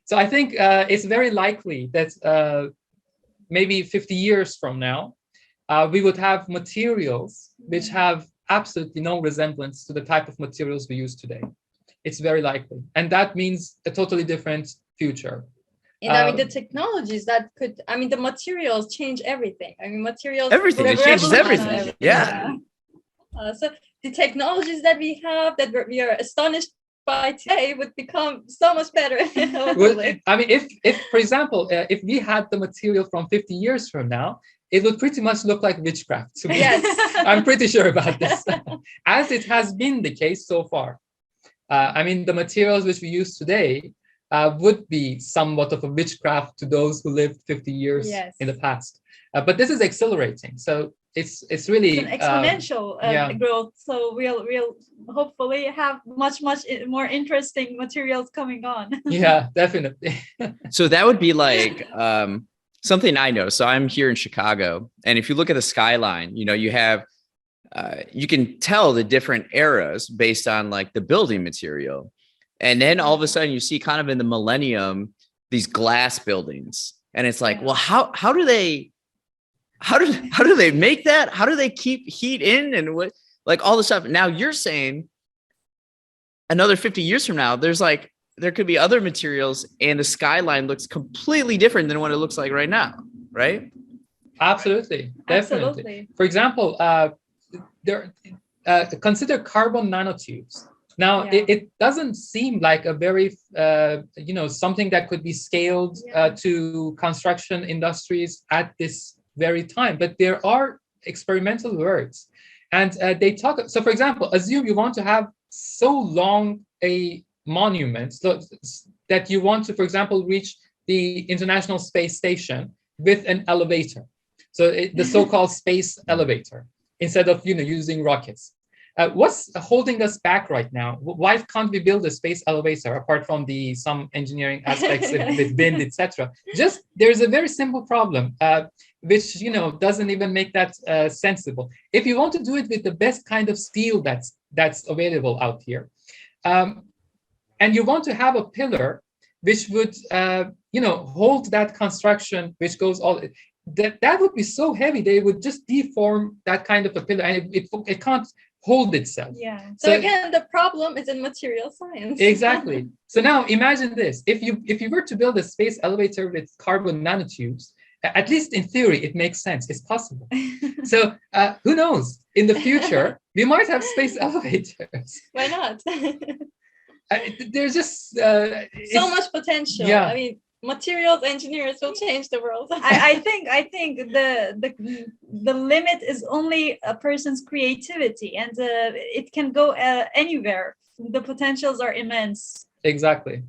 So I think it's very likely that maybe 50 years from now, we would have materials which have absolutely no resemblance to the type of materials we use today. It's very likely. And that means a totally different future. And I mean, the technologies that could, I mean, the materials change everything. I mean, materials. Everything. It changes everything. Yeah. So the technologies that we have that we are astonished by today would become so much better. Well, I mean, if for example, if we had the material from 50 years from now, it would pretty much look like witchcraft to me. Yes. I'm pretty sure about this, as it has been the case so far. I mean, the materials which we use today would be somewhat of a witchcraft to those who lived 50 years in the past. But this is accelerating. So it's really an exponential growth. So we'll hopefully have much more interesting materials coming on. Yeah, definitely. So that would be like something I know. So I'm here in Chicago, and if you look at the skyline, you have you can tell the different eras based on like the building material. And then all of a sudden you see kind of in the millennium, these glass buildings. And it's like, well, how do they make that? How do they keep heat in and what, like all this stuff? Now you're saying another 50 years from now, there could be other materials and the skyline looks completely different than what it looks like right now. Right? Absolutely. Definitely. Absolutely. For example, consider carbon nanotubes. Now, it doesn't seem like a very, something that could be scaled to construction industries at this very time. But there are experimental works, and they talk. So, for example, assume you want to have so long a monument that you want to, for example, reach the International Space Station with an elevator. So the so-called space elevator, instead of using rockets. What's holding us back right now? Why can't we build a space elevator apart from some engineering aspects with wind, etc.? Just there's a very simple problem, which doesn't even make that sensible. If you want to do it with the best kind of steel that's available out here, and you want to have a pillar which would hold that construction, which goes all. That would be so heavy they would just deform that kind of a pillar, and it can't hold itself. Yeah. So again, the problem is in material science. Exactly. So now imagine this: if you were to build a space elevator with carbon nanotubes, at least in theory, it makes sense. It's possible. So who knows? In the future, we might have space elevators. Why not? There's just so much potential. Yeah. I mean, materials engineers will change the world. I think the limit is only a person's creativity, and it can go anywhere. The potentials are immense. Exactly.